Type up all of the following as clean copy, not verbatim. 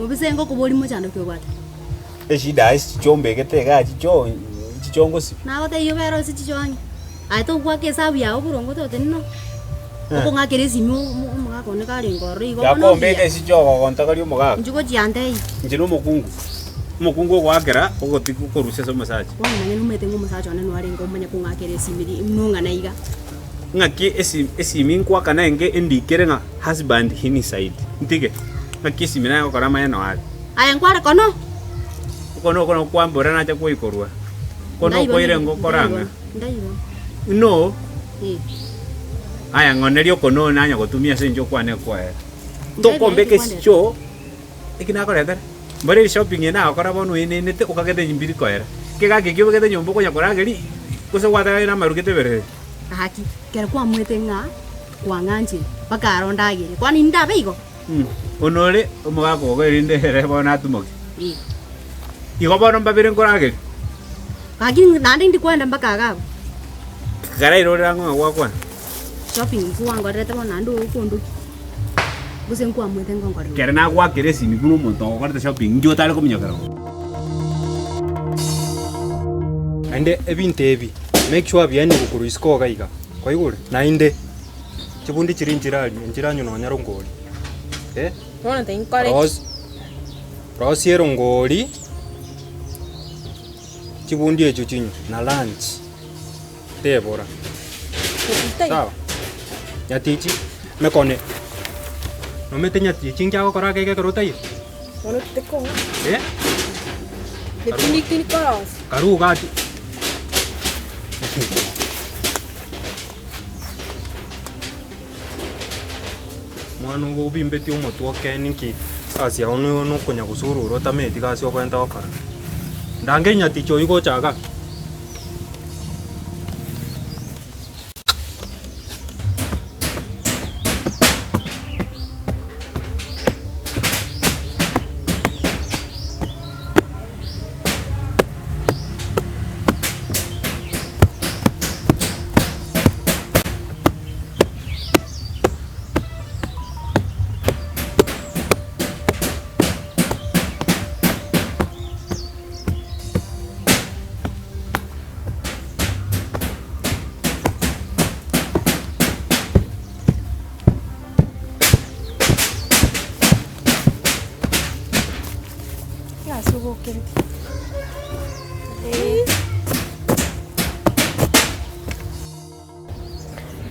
Mubisengo kuboli mochando kyobata. Eshida isi chombe ketega chichongo si. Na gote yobero si chichwangi. Ai to kwa kesabu ya oburongo to tenno. Oko ngakere simi mugakone kali ngoro igo. Yakombe ke sichogo kontakari mugaga. Njugo jiande. Njino mukungu. Mukungu gwakera ogotiku koruse so massage. Wana nanye numete ngo massage ane no arengo manya kungakere simi mnonga na iga. Ngaki esimi nkwa kana enge indikere nga husband hini side. Ntige. Ngaki esimi na okora manya no ari. Aya nkware kono. Kono kwambora na cha kuikorwa. Kono koire ngo koranga. Ndaibo. No. Aya ngonerio kono nanya gotumia senjo kwane kwae. Tokombe ke sicho. Ikina koreta. Mbere shopping ena akora bonu inete ukagete nyimbiri kwaera. Kega kikyo gete nyombo konya korageri. Kusa wata na marukete bere. Haki kera kwa mwete nga kwa nganje bakaro ndagire kwani ndabe igo. Onole omugako gerinde here bona tumoki. Igo bono mbabire nkorageri. Haki nande ndi kwenda mbakaga. Gara irora ngo gwakwa. Shopping kuwango rete bona ndo kondo. Buse nkwa mwete ngongore. Kera na gwakire simi kuno monto korete shopping njo tale ko minyakara. Ande ebinte ebi make sure byani gukuru isko gaiga kwaigure nainde chibundi chiri njiranyu no nyarongori Bona te inkore Rose yerongori chibundi echo chinyu na lunch tebora sawa nyatichi mekone no mete nyatichi ngya kora keke karotai Bona te ko Le tini koros karu gati mwana ngo bimbeti umutwa keninki kasi yaonu no kunya gusururo tameti kasi okwenda okara ndange nyati cho igo chaga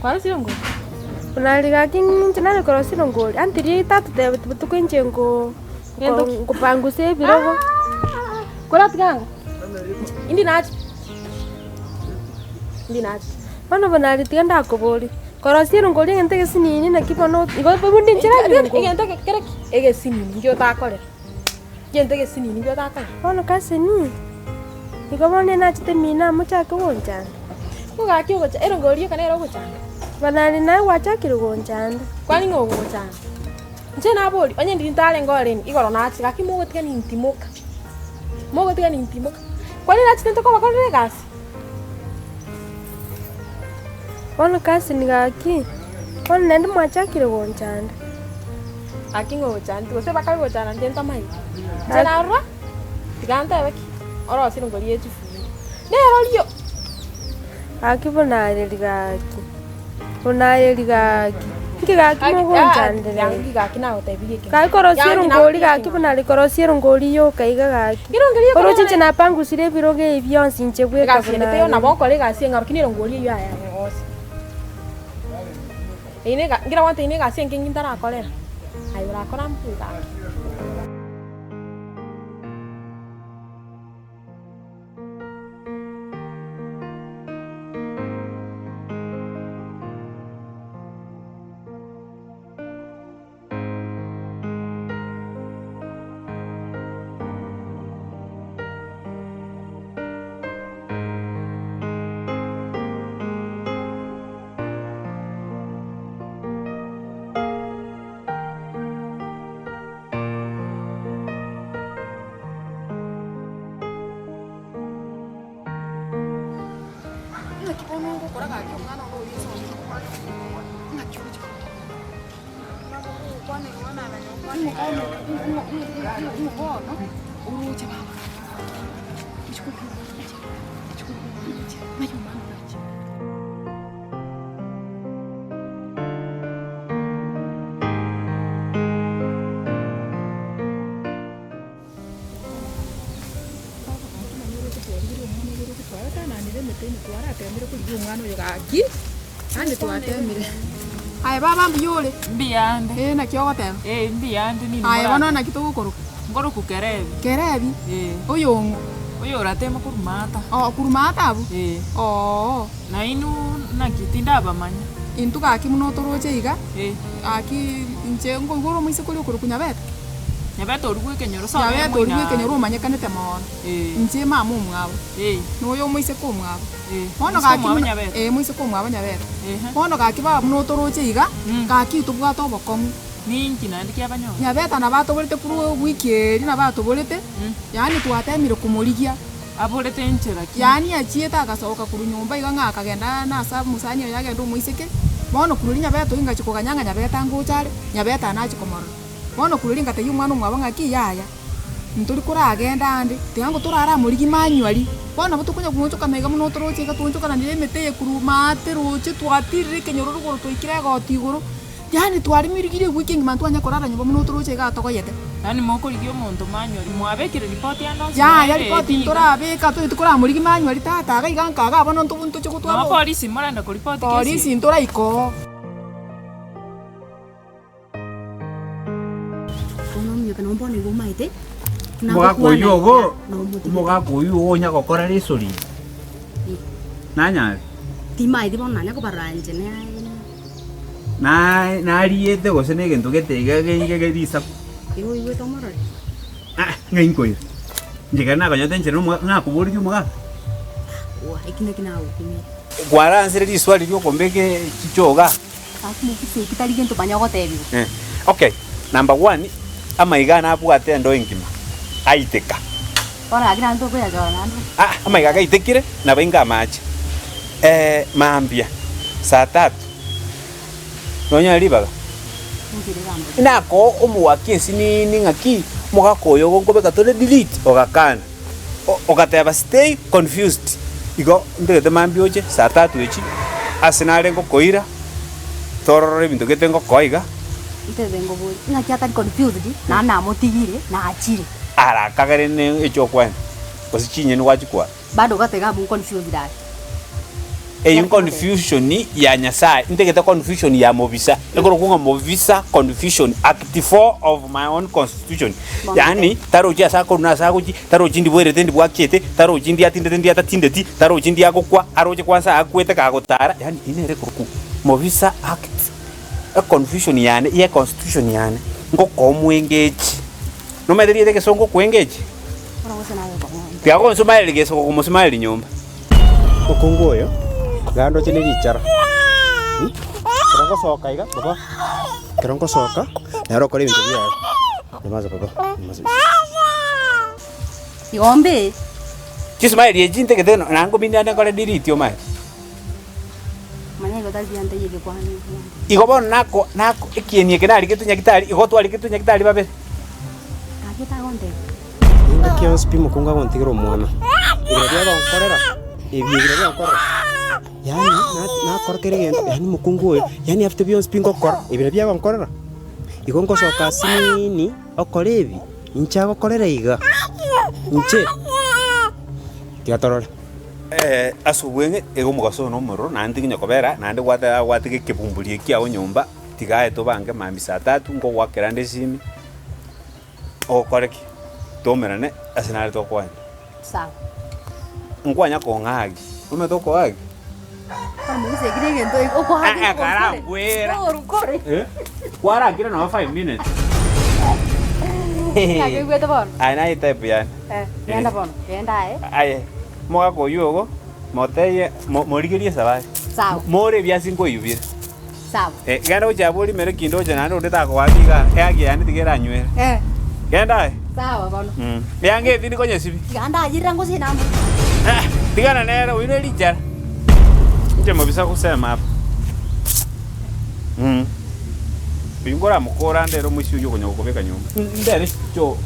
Kwaro sirongo. Unaliga king chinane koro sirongo. Antiri tatu de tukenje ngo kupanguse birogo. Kora tgango. Indi nachi. Bano banali tienda akoboli. Koro sirongo ngente kesinini na kipono ngo bundi nchira ngo. Ngente kerek ege sinini njo ta kore. Ngente ke sinini njo ta kore. Bano kasini. Ikobone na chite mina mucha kwonja. Kuga kyo gocha erongori kana ero gocha. Banali na wacha kirugonjanda. Kwani ngo gocha. Nje na boli onye ndi ntale ngoreni igoro na ati gaki mugo tigani ntimoka. Mugo tigani ntimoka. Kwani na chite ko bakore gasi. Bano kasini gaki. Bano nende mwacha kirugonjanda. Aki ngo gocha ndi gose bakari gocha na ndenta mai. Nje na ro. Tiganta baki. Oro sirongori echi. Nero liyo. Aki bonali ligaki. Bonali ligaki. Kigaki mo gonjande. Yangi gaki na otebige. Kai korosiero ngoli gaki bonali korosiero ngoli yo kaiga gaki. Koro chinche na pangu sire biroge ivyonsi nche bweka Gasi ne teo na bonko le gasi ngarukini ngoli yo aya osi. Ine ga ngira wante ine gasi ngingindara akolera. Ayura akora mpuga. Aya baba mbiyole. Mbiyande. Na kyo gotema. Mbiyande nini. Aya bono na kitu gukuru. Ngoro kukerebi. Kerebi. Oyongo. Oyo ratema kurumata. Kurumata abu. Na inu nakitinda bamanya. Intu gaki muno toroche iga. Aki nche ngo igoro muise kuri ukuru kunyabeta. Nyabeta orugwe kenyoro so. Nyabeta orugwe kenyoro manyekanete mono. Nche mamu mwabo. No yo muise ko mwabo. Mono gaki muise ko mwabo nyabeta. Mono gaki ba muno toroche iga. Gaki tubwa to bokomu. Ninki nandi abanyo. Nyabeta na bato bolete kuru wiki na bato bolete. Yani twatemire kumurigia. Abolete nchera ki. Yani achieta agasoka kuru nyumba iga ngaka genda na asa musani yage ndo muiseke. Mono kururi nyabeta inga chikoganyanga nyabeta nguchare. Nyabeta na chikomoro. Mono kururi ngate yumwana umwabo ngaki yaya. Nturi kuragenda andi. Tiango turara murigi manyuari. Mono butukunya kunchoka mega muno toroche ga tunchoka na ndemete kuru mate roche twatirire kenyoro rugo twikire goti iguru. Yani twari mirigire weekend mantu anya korara nyumba muno toroche ga togoyete. Yani moko ligio muntu manyori mwabekire report ya nonse. Ya report ntora beka tu tukora murigi manyori tata ga iganka ga bono ntu chukutwa. No police moranda ko report kesi. Police ntora iko. Kono myo kana mbone go maite. Moga koyogo. Moga koyo nya gokora risori. Nanya. Ti maite bona nya ko baranje ne. Na riete go sene gento getega ge disa. Igo igo tomoro. Ngain koyo. Njega na kanyo tenche no na kubori ju moga. Wa ikina kina au kimi. Gwara ansere di swali ryo kombeke chichoga. Aku mukise kitali gento banyago tebi. Okay. Number 1 ama igana apu ate ndo ingima. Aiteka. Ora agira ndo kwa jona ndo. Ama igaga itekire na benga machi. Maambia. Saa 3. Nonya libaga. Nako umuwakie sinini ngaki muga koyo gongobe katole delete ogakana. Ogateba stay confused. Igo ndegete maambia oche saa 3 echi. Asinale ngo koira. Torore bintu getengo koiga. Itezengo boi. Ngaki atari confused na motigire na achire. Ara kagere ne echo kwen. Osichinye ni wachikwa. Bado gatega bu confused dai. Eyo confusion ni ya Nyasaye ntegeta confusion ya Movisa ekoro kunga Movisa Confusion Act 4 of my own constitution yani taro chia sako na sako chi taro chindi bwere tendi bwakete taro chindi atinde tendi atatindeti taro chindi akokwa aroche kwanza akwete kagotara yani inere kuruku Movisa Act a confusion yani ya constitution yani ngoko mwengeji no maderie ke songo kwengeji ora wose nayo ba tiago nsomali ke soko kumusomali nyumba okongoyo gando chini richara kerongo soka iga baba kerongo soka nero kore bintu bya namaza baba namaza yombe chismaili ejinte ke teno nango bindane kore diritio mai manya go dalbi ante yeke kwani igobon nako ekienie kenari ketunya kitari igotwari ketunya kitari babe akita gonde inga kions pimo kunga gontigero mwana iredia gonkorera ibigira gonkorera yani na korkere gento yani mukungu yani after bions pingo kor ibirebia gonkorera igongo soka sinini okorebi inchago korera iga inche kiatorora asubwenge ego mugaso no moro nandi nginya kobera nandi gwate kebumbulie kiao nyumba tigae to bange mami saa 3 ngo gwakera ndesimi okoreki tomerane asinare to kwani sawa ngwanya ko ngagi ume to ko agi muse grege ndo oko hadi karangwera kwara kira no 5 minutes ngage gwete bon ai nai type yan yenda bon yenda ai moga ko yogo moteye morigerie sabai sawa more bya singo yubire sawa ganda uchabuli mere kindo jana ndo ndeta ko wabiga yagi yani tigera nywere ganda sawa bon yange thini konye sibi ganda yirango sina tigana nero wino lichara nje mobisa kusema hapa Uyu ngora mukora ndero mushi uyu kunya gukobeka nyumba. Ndere cyo